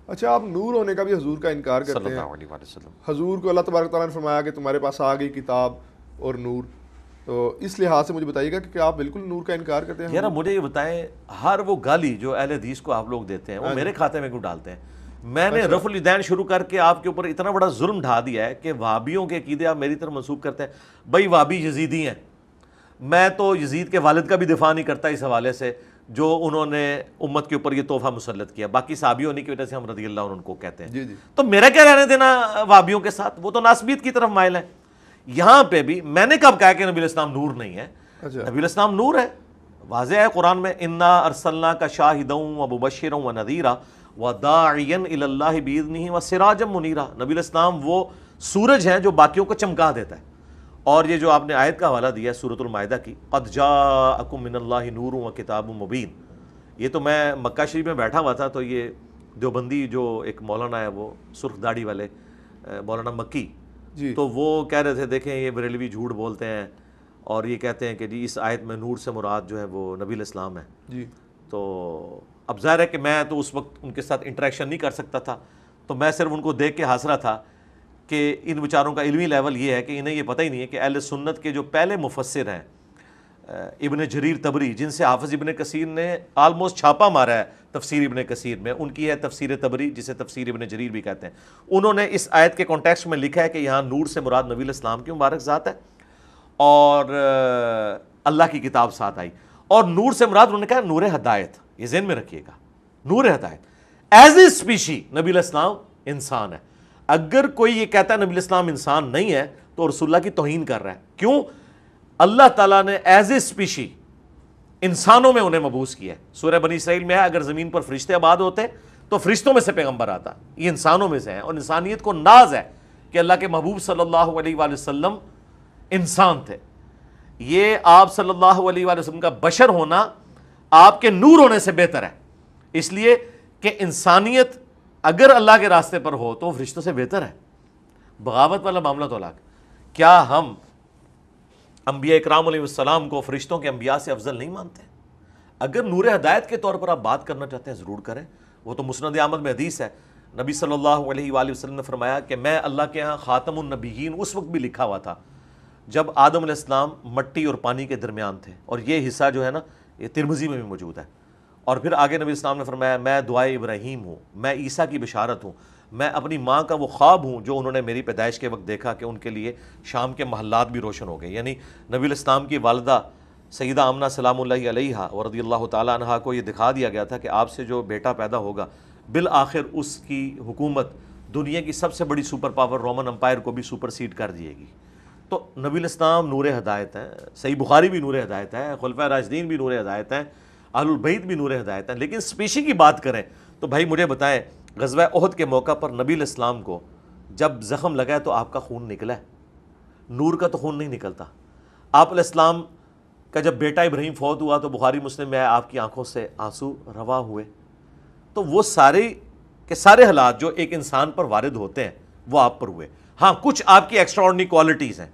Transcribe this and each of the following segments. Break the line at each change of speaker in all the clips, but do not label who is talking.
اچھا، آپ نور ہونے کا بھی حضور کا انکار
صلی
کرتے ہیں.
اللہ علیہ وآلہ وسلم.
حضور کو اللہ تبارک تعالیٰ نے فرمایا کہ تمہارے پاس آ گئی کتاب اور نور، تو اس لحاظ سے مجھے بتائیے گا کہ کیا آپ بالکل نور کا انکار کرتے ہیں؟
یار مجھے یہ بتائیں، ہر وہ گالی جو اہل حدیث کو آپ لوگ دیتے ہیں وہ میرے کھاتے میں کیوں ڈالتے ہیں؟ میں نے رفع الیدین شروع کر کے آپ کے اوپر اتنا بڑا ظلم ڈھا دیا ہے کہ وہابیوں کے عقیدے آپ میری طرف منسوخ کرتے ہیں. بھائی وہابی یزیدی ہیں، میں تو یزید کے والد کا بھی دفاع نہیں کرتا اس حوالے سے جو انہوں نے امت کے اوپر یہ تحفہ مسلط کیا. باقی صحابی ہونے کی وجہ سے ہم رضی اللہ عنہ ان کو کہتے ہیں.
جی جی.
تو میرا کیا رہنے دینا وہابیوں کے ساتھ؟ وہ تو ناسبیت کی طرف مائل ہیں. یہاں پہ بھی میں نے کب کہا کہ نبی الاسلام نور نہیں ہے؟ نبی الاسلام نور ہے، واضح ہے قرآن میں، انا ارسلناک شاہدا ومبشرا ونذیرا وداعیا الی اللہ باذنہ وسراجا منیرا. نبی الاسلام وہ سورج ہیں جو باقیوں کو چمکا دیتا ہے. اور یہ جو آپ نے آیت کا حوالہ دیا ہے سورۃ المائدہ کی، قد جاءکم من اللہ نور وکتاب مبین، یہ تو میں مکہ شریف میں بیٹھا ہوا تھا تو یہ دیوبندی جو ایک مولانا ہے وہ سرخ داڑھی والے مولانا مکی، تو وہ کہہ رہے تھے دیکھیں یہ بریلوی جھوٹ بولتے ہیں اور یہ کہتے ہیں کہ جی اس آیت میں نور سے مراد جو ہے وہ نبی الاسلام ہے.
جی.
تو اب ظاہر ہے کہ میں تو اس وقت ان کے ساتھ انٹریکشن نہیں کر سکتا تھا، تو میں صرف ان کو دیکھ کے ہنس رہا تھا کہ ان بیچاروں کا علمی لیول یہ ہے کہ انہیں یہ پتہ ہی نہیں ہے کہ اہل سنت کے جو پہلے مفسر ہیں ابن جریر طبری، جن سے حافظ ابن کثیر نے آلموسٹ چھاپا مارا ہے تفسیر ابن کثیر میں، ان کی ہے تفسیر طبری جسے تفسیر ابن جریر بھی کہتے ہیں. انہوں نے اس آیت کے کانٹیکسٹ میں لکھا ہے کہ یہاں نور سے مراد نبی الاسلام کی مبارک ذات ہے اور اللہ کی کتاب ساتھ آئی، اور نور سے مراد انہوں نے کہا نور ہدایت. یہ ذہن میں رکھیے گا، نور ہدایت. ایز اے اسپیشی نبی الاسلام انسان ہے. اگر کوئی یہ کہتا ہے نبی الاسلام انسان نہیں ہے تو رسول اللہ کی توہین کر رہا ہے. کیوں؟ اللہ تعالیٰ نے ایز اے اسپیشی انسانوں میں انہیں مبعوث کیا ہے. سورہ بنی اسرائیل میں ہے اگر زمین پر فرشتے آباد ہوتے تو فرشتوں میں سے پیغمبر آتا. یہ انسانوں میں سے ہیں اور انسانیت کو ناز ہے کہ اللہ کے محبوب صلی اللہ علیہ وآلہ وسلم انسان تھے. یہ آپ صلی اللہ علیہ وآلہ وسلم کا بشر ہونا آپ کے نور ہونے سے بہتر ہے، اس لیے کہ انسانیت اگر اللہ کے راستے پر ہو تو فرشتوں سے بہتر ہے. بغاوت والا معاملہ تو الگ. کیا ہم انبیاء اکرام علیہ السلام کو فرشتوں کے انبیاء سے افضل نہیں مانتے؟ اگر نور ہدایت کے طور پر آپ بات کرنا چاہتے ہیں ضرور کریں. وہ تو مسند احمد میں حدیث ہے، نبی صلی اللہ علیہ وآلہ وسلم نے فرمایا کہ میں اللہ کے ہاں خاتم النبیین اس وقت بھی لکھا ہوا تھا جب آدم علیہ السلام مٹی اور پانی کے درمیان تھے. اور یہ حصہ جو ہے نا یہ ترمذی میں بھی موجود ہے. اور پھر آگے نبی السلام نے فرمایا میں دعائے ابراہیم ہوں، میں عیسیٰ کی بشارت ہوں، میں اپنی ماں کا وہ خواب ہوں جو انہوں نے میری پیدائش کے وقت دیکھا کہ ان کے لیے شام کے محلات بھی روشن ہو گئے. یعنی نبی الاسلام کی والدہ سیدہ آمنہ سلام اللہ علیہا و رضی اللہ تعالیٰ عنہا کو یہ دکھا دیا گیا تھا کہ آپ سے جو بیٹا پیدا ہوگا بالآخر اس کی حکومت دنیا کی سب سے بڑی سپر پاور رومن امپائر کو بھی سپر سیڈ کر دیے گی. تو نبی الاسلام نور ہدایت ہے، صحیح بخاری بھی نور ہدایت ہے، خلفائے راشدین بھی نور ہدایت ہیں، اہل البیت بھی نور ہدایت ہیں. لیکن اسپیشی کی بات کریں تو بھائی مجھے بتائیں غزوہ احد کے موقع پر نبی الاسلام کو جب زخم لگا ہے تو آپ کا خون نکلا ہے، نور کا تو خون نہیں نکلتا. آپ علیہ السلام کا جب بیٹا ابراہیم فوت ہوا تو بخاری مسلم میں آپ کی آنکھوں سے آنسو روا ہوئے. تو وہ سارے کے سارے حالات جو ایک انسان پر وارد ہوتے ہیں وہ آپ پر ہوئے. ہاں کچھ آپ کی ایکسٹرا آرڈنری کوالٹیز ہیں،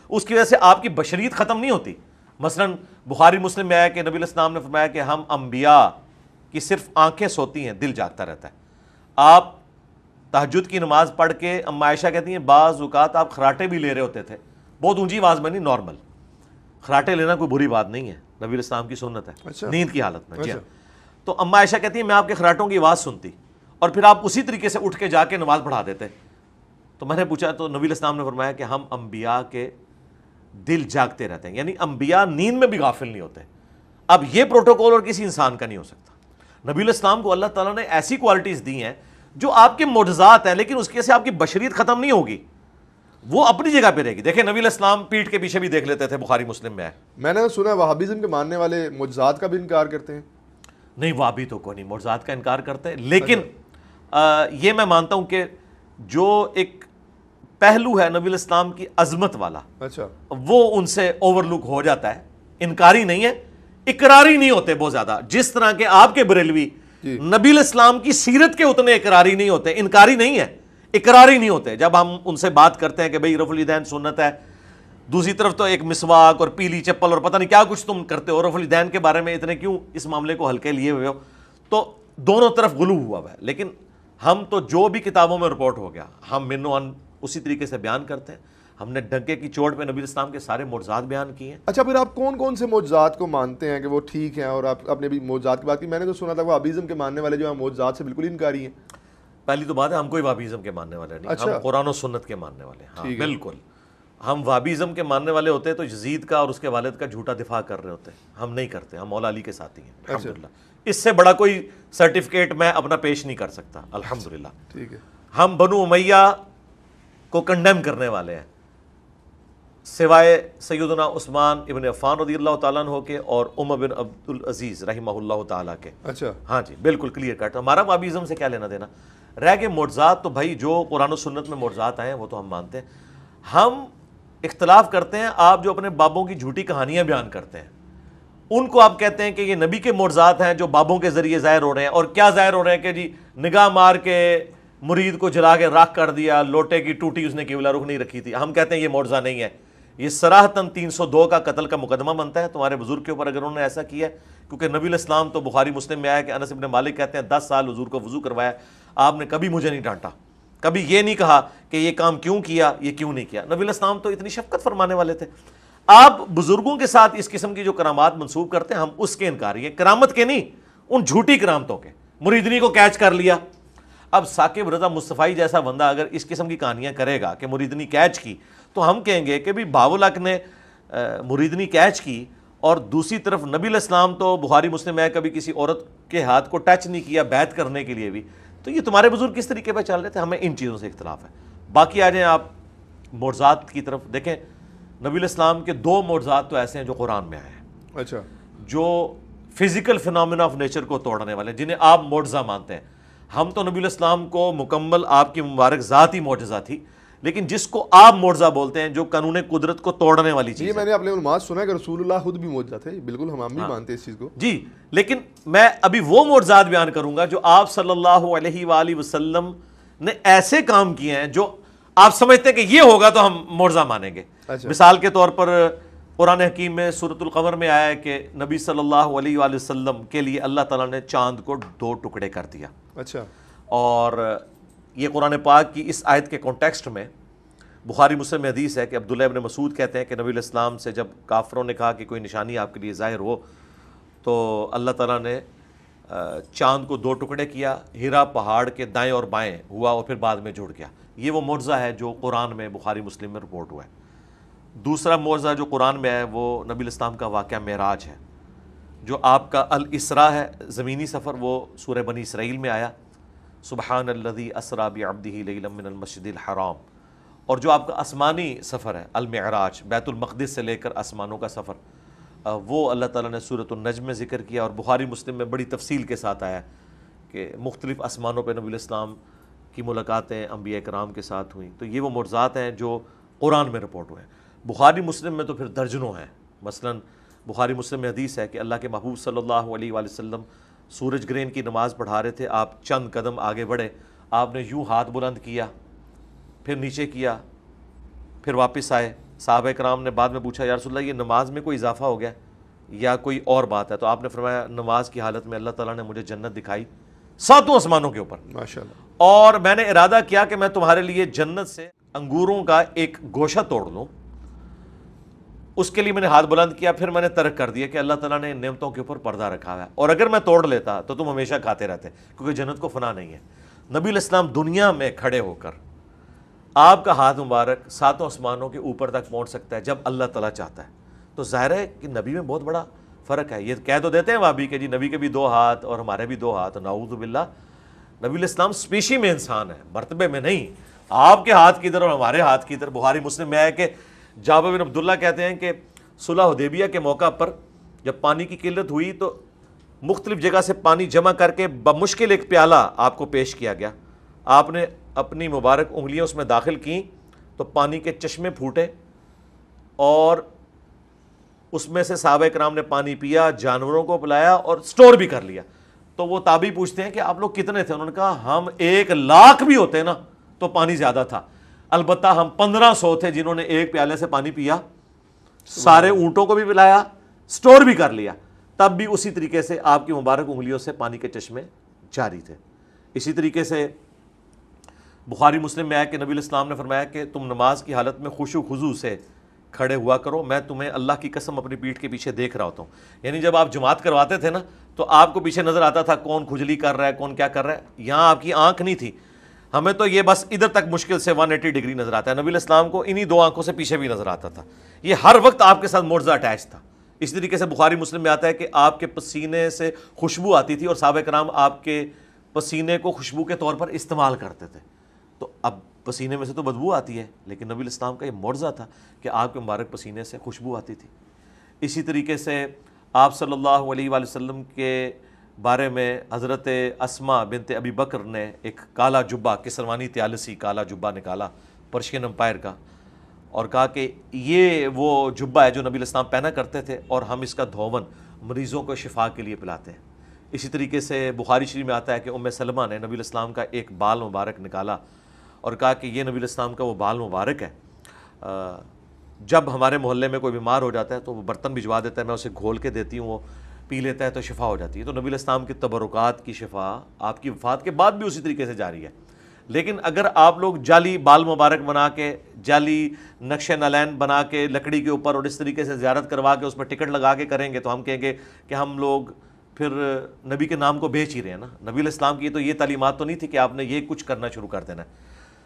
اس کی وجہ سے آپ کی بشریت ختم نہیں ہوتی. مثلا بخاری مسلم میں آیا کہ نبی الاسلام نے فرمایا کہ ہم انبیاء کی صرف آنکھیں سوتی ہیں، دل جاگتا رہتا ہے. آپ تہجد کی نماز پڑھ کے اما عائشہ کہتی ہیں بعض اوقات آپ خراٹے بھی لے رہے ہوتے تھے، بہت اونچی آواز میں نہیں، نارمل. خراٹے لینا کوئی بری بات نہیں ہے، نبی الاسلام کی سنت ہے نیند کی حالت میں. جی ہاں. تو اما عائشہ کہتی ہیں میں آپ کے خراٹوں کی آواز سنتی اور پھر آپ اسی طریقے سے اٹھ کے جا کے نماز پڑھا دیتے. تو میں نے پوچھا تو نبی الاسلام نے فرمایا کہ ہم انبیاء کے دل جاگتے رہتے ہیں، یعنی انبیاء نیند میں بھی غافل نہیں ہوتے. اب یہ پروٹوکول اور کسی انسان کا نہیں ہو سکتا. نبی الاسلام کو اللہ تعالیٰ نے ایسی کوالٹیز دی ہیں جو آپ کے معجزات ہیں، لیکن اس کی وجہ سے آپ کی بشریت ختم نہیں ہوگی، وہ اپنی جگہ پہ رہے گی. دیکھیں نبی الاسلام پیٹھ کے پیچھے بھی دیکھ لیتے تھے، بخاری مسلم میں ہے.
میں نے سنا وہابیزم کے ماننے والے معجزات کا بھی انکار کرتے ہیں.
نہیں وہابی تو کوئی نہیں معجزات کا انکار کرتے، لیکن یہ میں مانتا ہوں کہ جو ایک پہلو ہے نبی الاسلام کی عظمت والا،
اچھا
وہ ان سے اوور لک ہو جاتا ہے. انکاری نہیں ہے، اقراری نہیں ہوتے بہت زیادہ. جس طرح کے آپ کے بریلوی نبی الاسلام کی سیرت کے اتنے اقراری نہیں ہوتے، انکاری نہیں ہے، اقراری نہیں ہوتے. جب ہم ان سے بات کرتے ہیں کہ بھئی رفع الیدین سنت ہے، دوسری طرف تو ایک مسواک اور پیلی چپل اور پتہ نہیں کیا کچھ تم کرتے ہو، رفع الیدین کے بارے میں اتنے کیوں اس معاملے کو ہلکے لیے ہوئے ہو. تو دونوں طرف غلو ہوا ہے. لیکن ہم تو جو بھی کتابوں میں رپورٹ ہو گیا ہم من و عن اسی طریقے سے بیان کرتے ہیں. ہم نے ڈنکے کی چوٹ پہ نبی الاسلام کے سارے معجزات بیان کیے ہیں.
اچھا پھر آپ کون کون سے معجزات کو مانتے ہیں کہ وہ ٹھیک ہیں؟ اور آپ نے بھی معجزات کی بات کی، میں نے تو سنا تھا وہ وہابیزم کے ماننے والے جو ہیں معجزات سے بالکل انکاری ہیں.
پہلی تو بات ہے ہم کوئی وہابیزم کے ماننے والے نہیں، ہم قرآن و سنت کے ماننے والے ہیں. ہاں بالکل، ہم وہابیزم کے ماننے والے ہوتے تو یزید کا اور اس کے والد کا جھوٹا دفاع کر رہے ہوتے. ہم نہیں کرتے، ہم مولا علی کے ساتھی ہیں الحمدللہ. اس سے بڑا کوئی سرٹیفکیٹ میں اپنا پیش نہیں کر سکتا الحمدللہ.
ٹھیک ہے.
ہم بنو امیہ کو کنڈیم کرنے والے ہیں سوائے سیدنا عثمان ابن عفان رضی اللہ تعالیٰ عنہ کے اور عمر بن عبد العزیز رحمہ اللہ تعالیٰ کے.
اچھا
ہاں جی بالکل کلیئر کٹ. ہمارا وہابیزم سے کیا لینا دینا. رہ گئے معجزات تو بھائی جو قرآن و سنت میں معجزات آئے ہیں وہ تو ہم مانتے ہیں. ہم اختلاف کرتے ہیں آپ جو اپنے بابوں کی جھوٹی کہانیاں بیان کرتے ہیں ان کو آپ کہتے ہیں کہ یہ نبی کے معجزات ہیں جو بابوں کے ذریعے ظاہر ہو رہے ہیں. اور کیا ظاہر ہو رہے ہیں کہ جی نگاہ مار کے مرید کو جلا کے راکھ کر دیا، لوٹے کی ٹوٹی اس نے قبلہ رخ نہیں رکھی تھی. ہم کہتے ہیں یہ معجزہ نہیں ہے، یہ صراحتاً 302 کا قتل کا مقدمہ بنتا ہے تمہارے بزرگ کے اوپر اگر انہوں نے ایسا کیا ہے. کیونکہ نبی الاسلام تو بخاری مسلم میں آیا کہ انس بن مالک کہتے ہیں 10 سال حضور کو وضو کروایا، آپ نے کبھی مجھے نہیں ڈانٹا، کبھی یہ نہیں کہا کہ یہ کام کیوں کیا، یہ کیوں نہیں کیا. نبی الاسلام تو اتنی شفقت فرمانے والے تھے. آپ بزرگوں کے ساتھ اس قسم کی جو کرامات منسوب کرتے ہیں ہم اس کے انکاری ہیں، کرامت کے نہیں، ان جھوٹی کرامتوں کے. مریدنی کو کیچ کر لیا. اب ثاقب رضا مصطفی جیسا بندہ اگر اس قسم کی کہانیاں کرے گا کہ مریدنی کیچ کی تو ہم کہیں گے کہ بھی باولک نے مریدنی کیچ کی اور دوسری طرف نبی الاسلام تو بخاری مسلم میں کبھی کسی عورت کے ہاتھ کو ٹچ نہیں کیا بیعت کرنے کے لیے بھی. تو یہ تمہارے بزرگ کس طریقے پہ چل رہے تھے. ہمیں ان چیزوں سے اختلاف ہے. باقی آ جائیں آپ معجزات کی طرف. دیکھیں نبی الاسلام کے 2 معجزات تو ایسے ہیں جو قرآن میں آئے ہیں.
اچھا
جو فزیکل فنامنا آف نیچر کو توڑنے والے ہیں جنہیں آپ معجزہ مانتے ہیں. ہم تو نبی الاسلام کو مکمل آپ کی مبارک ذات ہی معجزہ تھی، لیکن جس کو آپ معجزہ بولتے ہیں جو قانون قدرت کو توڑنے والی چیز
یہ میں نے اپنے علماء سنا ہے کہ رسول اللہ خود بھی معجزہ تھے. بالکل ہم بھی مانتے ہیں اس چیز کو.
جی لیکن میں ابھی وہ معجزات بیان کروں گا جو آپ صلی اللہ علیہ وآلہ وسلم نے ایسے کام کیے ہیں جو آپ سمجھتے ہیں کہ یہ ہوگا تو ہم معجزہ مانیں گے. مثال کے طور پر قرآن حکیم میں سورۃ القمر میں آیا ہے کہ نبی صلی اللہ علیہ وآلہ وسلم کے لیے اللہ تعالیٰ نے چاند کو 2 ٹکڑے کر دیا.
اچھا.
اور یہ قرآن پاک کی اس آیت کے کانٹیکسٹ میں بخاری مسلم میں حدیث ہے کہ عبداللہ ابن مسعود کہتے ہیں کہ نبی علیہ السلام سے جب کافروں نے کہا کہ کوئی نشانی آپ کے لیے ظاہر ہو تو اللہ تعالیٰ نے چاند کو 2 ٹکڑے کیا، ہیرا پہاڑ کے دائیں اور بائیں ہوا اور پھر بعد میں جڑ گیا. یہ وہ معجزہ ہے جو قرآن میں بخاری مسلم میں رپورٹ ہوا ہے. دوسرا معجزہ جو قرآن میں ہے وہ نبی علیہ السلام کا واقعہ معراج ہے. جو آپ کا الاسراء ہے زمینی سفر وہ سورہ بنی اسرائیل میں آیا سبحان الذی اسریٰ بعبدہ لیلا من المسجد الحرام. اور جو آپ کا آسمانی سفر ہے المعراج بیت المقدس سے لے کر آسمانوں کا سفر وہ اللہ تعالیٰ نے سورۃ النجم میں ذکر کیا اور بخاری مسلم میں بڑی تفصیل کے ساتھ آیا کہ مختلف آسمانوں پہ نبی علیہ السلام کی ملاقاتیں انبیاء کرام کے ساتھ ہوئیں. تو یہ وہ معجزات ہیں جو قرآن میں رپورٹ ہوئے ہیں. بخاری مسلم میں تو پھر درجنوں ہیں. مثلا بخاری مسلم میں حدیث ہے کہ اللہ کے محبوب صلی اللہ علیہ وآلہ وسلم سورج گرہن کی نماز پڑھا رہے تھے. آپ چند قدم آگے بڑھے، آپ نے یوں ہاتھ بلند کیا، پھر نیچے کیا، پھر واپس آئے. صحابہ کرام نے بعد میں پوچھا یا رسول اللہ یہ نماز میں کوئی اضافہ ہو گیا یا کوئی اور بات ہے؟ تو آپ نے فرمایا نماز کی حالت میں اللہ تعالیٰ نے مجھے جنت دکھائی 7 آسمانوں کے اوپر
ماشاءاللہ،
اور میں نے ارادہ کیا کہ میں تمہارے لیے جنت سے انگوروں کا ایک گوشہ توڑ لوں. اس کے لیے میں نے ہاتھ بلند کیا، پھر میں نے ترک کر دیا کہ اللہ تعالیٰ نے نعمتوں کے اوپر پردہ رکھا ہے اور اگر میں توڑ لیتا تو تم ہمیشہ کھاتے رہتے کیونکہ جنت کو فنا نہیں ہے. نبی علیہ السلام دنیا میں کھڑے ہو کر آپ کا ہاتھ مبارک 7 آسمانوں کے اوپر تک پہنچ سکتا ہے جب اللہ تعالیٰ چاہتا ہے. تو ظاہر ہے کہ نبی میں بہت بڑا فرق ہے. یہ کہہ تو دیتے ہیں وہابی کہ جی نبی کے بھی 2 ہاتھ اور ہمارے بھی 2 ہاتھ. نعوذ باللہ، نبی علیہ السلام اسپیشی میں انسان ہے، مرتبے میں نہیں. آپ کے ہاتھ کی طرف اور ہمارے ہاتھ کی طرف. بخاری مسلم میں ہے کہ جابر بن عبداللہ کہتے ہیں کہ صلح حدیبیہ کے موقع پر جب پانی کی قلت ہوئی تو مختلف جگہ سے پانی جمع کر کے بمشکل ایک پیالہ آپ کو پیش کیا گیا. آپ نے اپنی مبارک انگلیاں اس میں داخل کیں تو پانی کے چشمے پھوٹے اور اس میں سے صحابہ کرام نے پانی پیا، جانوروں کو پلایا اور سٹور بھی کر لیا. تو وہ تابعی پوچھتے ہیں کہ آپ لوگ کتنے تھے؟ انہوں نے کہا ہم 1,00,000 بھی ہوتے نا تو پانی زیادہ تھا، البتہ ہم 1500 تھے جنہوں نے ایک پیالے سے پانی پیا، سارے اونٹوں کو بھی پلایا، سٹور بھی کر لیا، تب بھی اسی طریقے سے آپ کی مبارک انگلیوں سے پانی کے چشمے جاری تھے. اسی طریقے سے بخاری مسلم میں آیا کہ نبی علیہ السلام نے فرمایا کہ تم نماز کی حالت میں خشوع و خضوع سے کھڑے ہوا کرو، میں تمہیں اللہ کی قسم اپنی پیٹھ کے پیچھے دیکھ رہا ہوتا ہوں. یعنی جب آپ جماعت کرواتے تھے نا تو آپ کو پیچھے نظر آتا تھا کون کھجلی کر رہا ہے، کون کیا کر رہا ہے. یہاں آپ کی آنکھ نہیں تھی، ہمیں تو یہ بس ادھر تک مشکل سے 180 ڈگری نظر آتا ہے. نبی علیہ السلام کو انہی دو آنکھوں سے پیچھے بھی نظر آتا تھا. یہ ہر وقت آپ کے ساتھ معجزہ اٹیچ تھا. اس طریقے سے بخاری مسلم میں آتا ہے کہ آپ کے پسینے سے خوشبو آتی تھی اور صحابہ کرام آپ کے پسینے کو خوشبو کے طور پر استعمال کرتے تھے. تو اب پسینے میں سے تو بدبو آتی ہے، لیکن نبی علیہ السلام کا یہ معجزہ تھا کہ آپ کے مبارک پسینے سے خوشبو آتی تھی. اسی طریقے سے آپ صلی اللہ علیہ وآلہ وسلم کے بارے میں حضرت اسماء بنت ابی بکر نے ایک کالا جبہ، کسروانی طیالسی کالا جبہ نکالا پرشین امپائر کا، اور کہا کہ یہ وہ جبہ ہے جو نبی علیہ السلام پہنا کرتے تھے اور ہم اس کا دھون مریضوں کو شفا کے لیے پلاتے ہیں. اسی طریقے سے بخاری شریف میں آتا ہے کہ ام سلمہ نے نبی علیہ السلام کا ایک بال مبارک نکالا اور کہا کہ یہ نبی علیہ السلام کا وہ بال مبارک ہے، جب ہمارے محلے میں کوئی بیمار ہو جاتا ہے تو وہ برتن بھجوا دیتا ہے، میں اسے گھول کے دیتی ہوں، وہ پی لیتا ہے تو شفا ہو جاتی ہے. تو نبی علیہ السلام کی تبرکات کی شفا آپ کی وفات کے بعد بھی اسی طریقے سے جاری ہے. لیکن اگر آپ لوگ جعلی بال مبارک بنا کے، جعلی نقش نالین بنا کے لکڑی کے اوپر اور اس طریقے سے زیارت کروا کے اس پر ٹکٹ لگا کے کریں گے تو ہم کہیں گے کہ ہم لوگ پھر نبی کے نام کو بیچ ہی رہے ہیں نا. نبی علیہ السلام کی تو یہ تعلیمات تو نہیں تھی کہ آپ نے یہ کچھ کرنا شروع کر دینا ہے.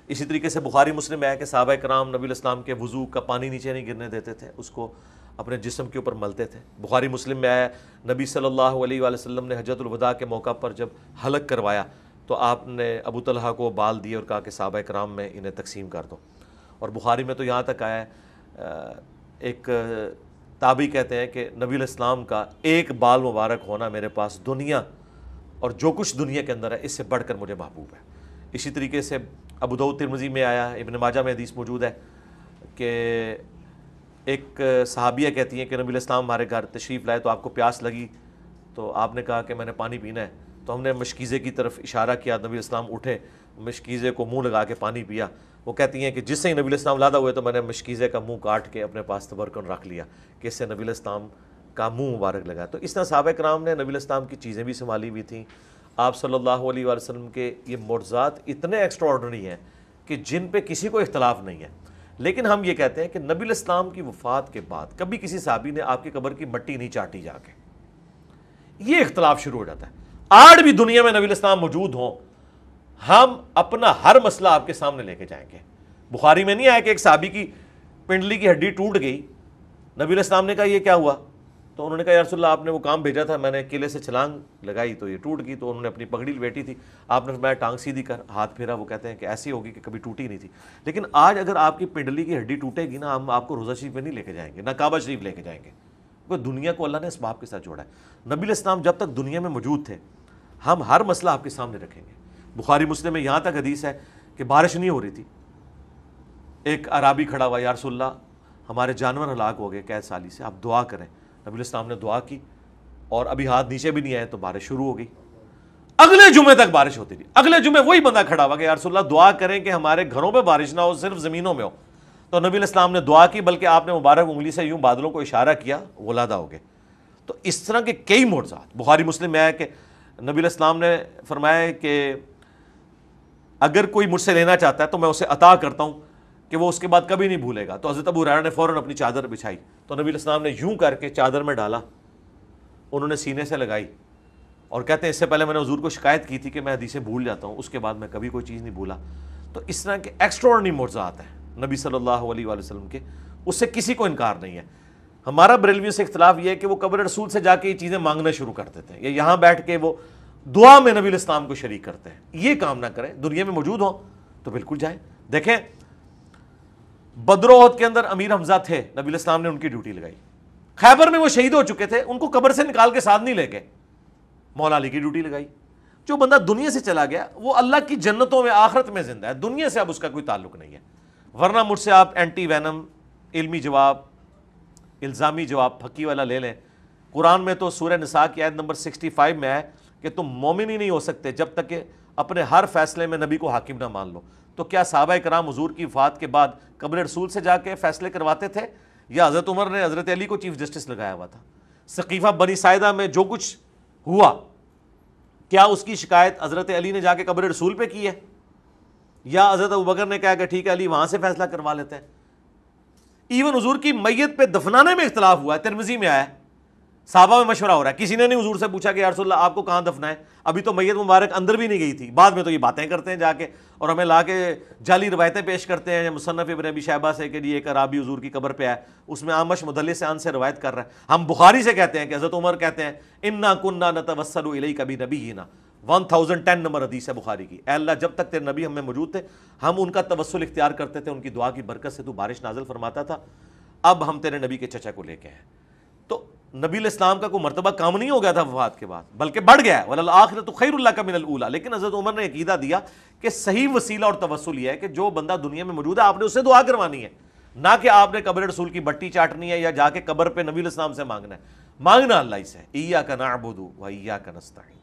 اسی طریقے سے بخاری مسلم میں ہے کہ صحابہ کرام نبی علیہ السلام کے وضو کا پانی نیچے نہیں گرنے دیتے تھے، اس کو اپنے جسم کے اوپر ملتے تھے. بخاری مسلم میں آیا نبی صلی اللہ علیہ وآلہ وسلم نے حجۃ الوداع کے موقع پر جب حلق کروایا تو آپ نے ابو طلحہ کو بال دیے اور کہا کہ صحابہ کرام میں انہیں تقسیم کر دو. اور بخاری میں تو یہاں تک آیا ہے، ایک تابعی کہتے ہیں کہ نبی علیہ السلام کا ایک بال مبارک ہونا میرے پاس دنیا اور جو کچھ دنیا کے اندر ہے اس سے بڑھ کر مجھے محبوب ہے. اسی طریقے سے ابو داؤد ترمذی میں آیا، ابن ماجہ میں حدیث موجود ہے کہ ایک صحابیہ کہتی ہیں کہ نبی علیہ السلام ہمارے گھر تشریف لائے تو آپ کو پیاس لگی تو آپ نے کہا کہ میں نے پانی پینا ہے، تو ہم نے مشکیزے کی طرف اشارہ کیا، نبی علیہ السلام اٹھے، مشکیزے کو منہ لگا کے پانی پیا. وہ کہتی ہیں کہ جس سے ہی نبی علیہ السلام لادہ ہوئے تو میں نے مشکیزے کا منہ کاٹ کے اپنے پاس تبرکن رکھ لیا کہ اس سے نبی علیہ السلام کا منہ مبارک لگا. تو اس طرح صحابہ کرام نے نبی علیہ السلام کی چیزیں بھی سنبھالی ہوئی تھیں. آپ صلی اللہ علیہ وآلہ وسلم کے یہ معجزات اتنے ایکسٹرا آرڈنری ہیں کہ جن پہ کسی کو اختلاف نہیں ہے. لیکن ہم یہ کہتے ہیں کہ نبی علیہ السلام کی وفات کے بعد کبھی کسی صحابی نے آپ کی قبر کی مٹی نہیں چاٹی جا کے، یہ اختلاف شروع ہو جاتا ہے. آج بھی دنیا میں نبی علیہ السلام موجود ہوں، ہم اپنا ہر مسئلہ آپ کے سامنے لے کے جائیں گے. بخاری میں نہیں آیا کہ ایک صحابی کی پنڈلی کی ہڈی ٹوٹ گئی، نبی علیہ السلام نے کہا یہ کیا ہوا؟ تو انہوں نے کہا یا رسول اللہ آپ نے وہ کام بھیجا تھا، میں نے قلعے سے چھلانگ لگائی تو یہ ٹوٹ گئی. تو انہوں نے اپنی پگڑی لپیٹی تھی، آپ نے فرمایا ٹانگ سیدھی کر، ہاتھ پھیرا. وہ کہتے ہیں کہ ایسی ہوگی کہ کبھی ٹوٹی نہیں تھی. لیکن آج اگر آپ کی پنڈلی کی ہڈی ٹوٹے گی نا، ہم آپ کو روزہ شریف میں نہیں لے کے جائیں گے، نہ کعبہ شریف لے کے جائیں گے، کیونکہ دنیا کو اللہ نے اسباب کے ساتھ جوڑا ہے. نبی علیہ السلام جب تک دنیا میں موجود تھے ہم ہر مسئلہ آپ کے سامنے رکھیں گے. بخاری مسلم میں یہاں تک حدیث ہے کہ بارش نہیں ہو رہی تھی، ایک عرابی کھڑا ہوا، یا رسول اللہ ہمارے جانور ہلاک ہو گئے قید سالی سے، آپ دعا کریں. نبی علیہ السلام نے دعا کی اور ابھی ہاتھ نیچے بھی نہیں آئے تو بارش شروع ہو گئی. اگلے جمعے تک بارش ہوتی رہی. اگلے جمعے وہی بندہ کھڑا ہوا کہ یا رسول اللہ دعا کریں کہ ہمارے گھروں پہ بارش نہ ہو، صرف زمینوں میں ہو. تو نبی علیہ السلام نے دعا کی، بلکہ آپ نے مبارک انگلی سے یوں بادلوں کو اشارہ کیا، ولادہ ہو گئے. تو اس طرح کے کئی معجزات بخاری مسلم میں ہے کہ نبی علیہ السلام نے فرمایا کہ اگر کوئی مجھ سے لینا چاہتا ہے تو میں اسے عطا کرتا ہوں کہ وہ اس کے بعد کبھی نہیں بھولے گا. تو حضرت ابو ہریرہ نے فوراً اپنی چادر بچھائی تو نبی علیہ السلام نے یوں کر کے چادر میں ڈالا، انہوں نے سینے سے لگائی اور کہتے ہیں اس سے پہلے میں نے حضور کو شکایت کی تھی کہ میں حدیثیں بھول جاتا ہوں، اس کے بعد میں کبھی کوئی چیز نہیں بھولا. تو اس طرح کے ایکسٹراڈنری معجزات ہیں نبی صلی اللہ علیہ وآلہ وسلم کے، اس سے کسی کو انکار نہیں ہے. ہمارا بریلویوں سے اختلاف یہ ہے کہ وہ قبر رسول سے جا کے یہ چیزیں مانگنا شروع کر دیتے ہیں، یا یہاں بیٹھ کے وہ دعا میں نبی علیہ السلام کو شریک کرتے ہیں. یہ کام نہ کریں، دنیا میں موجود ہوں تو بالکل جائیں. دیکھیں بدر و احد کے اندر امیر حمزہ تھے، نبی علیہ السلام نے ان کی ڈیوٹی لگائی. خیبر میں وہ شہید ہو چکے تھے، ان کو قبر سے نکال کے ساتھ نہیں لے گئے، مولا علی کی ڈیوٹی لگائی. جو بندہ دنیا سے چلا گیا وہ اللہ کی جنتوں میں آخرت میں زندہ ہے، دنیا سے اب اس کا کوئی تعلق نہیں ہے. ورنہ مجھ سے آپ اینٹی وینم علمی جواب، الزامی جواب پھکی والا لے لیں. قرآن میں تو سورہ نساء کی آیت نمبر 65 میں ہے کہ تم مومن ہی نہیں ہو سکتے جب تک کہ اپنے ہر فیصلے میں نبی کو حاکم نہ مان لو. تو کیا صحابہ کرام حضور کی وفات کے بعد قبر رسول سے جا کے فیصلے کرواتے تھے، یا حضرت عمر نے حضرت علی کو چیف جسٹس لگایا ہوا تھا؟ سقیفہ بنی ساعدہ میں جو کچھ ہوا، کیا اس کی شکایت حضرت علی نے جا کے قبر رسول پہ کی ہے؟ یا حضرت ابوبکر نے کہا کہ ٹھیک ہے علی وہاں سے فیصلہ کروا لیتے ہیں. ایون حضور کی میت پہ دفنانے میں اختلاف ہوا ہے, ترمذی میں آیا ہے, صحابہ میں مشورہ ہو رہا ہے, کسی نے نہیں حضور سے پوچھا کہ یا رسول اللہ آپ کو کہاں دفنا ہے, ابھی تو میت مبارک اندر بھی نہیں گئی تھی, بعد میں تو یہ باتیں کرتے ہیں جا کے اور ہمیں لا کے جعلی روایتیں پیش کرتے ہیں مصنف ابن ابی شیبہ سے کہ جی ایک اعرابی حضور کی قبر پہ آیا, اس میں اعمش مدلس عن سے روایت کر رہا ہے. ہم بخاری سے کہتے ہیں کہ حضرت عمر کہتے ہیں انا کننا نتوسل الیک بنبینا, 1010 نمبر حدیث ہے بخاری کی, اے اللہ جب تک تیرے نبی ہم میں موجود تھے ہم ان کا توسل اختیار کرتے تھے, ان کی دعا کی برکت سے تو بارش نازل فرماتا تھا, اب ہم تیرے نبی کے چچا کو لے کے ہیں. تو نبی علیہ السلام کا کوئی مرتبہ کام نہیں ہو گیا تھا وفات کے بعد, بلکہ بڑھ گیا ہے, وَلَلْآخِرَةُ خَيْرٌ لَكَ مِنَ الْأُولَىٰ. لیکن حضرت عمر نے عقیدہ دیا کہ صحیح وسیلہ اور توسل یہ ہے کہ جو بندہ دنیا میں موجود ہے آپ نے اس سے دعا کروانی ہے, نہ کہ آپ نے قبر رسول کی بٹی چاٹنی ہے یا جا کے قبر پہ نبی علیہ السلام سے مانگنا ہے. مانگنا اللہ سے, إِيَّاكَ نَعْبُدُ وَإِيَّاكَ نَسْتَعِينُ.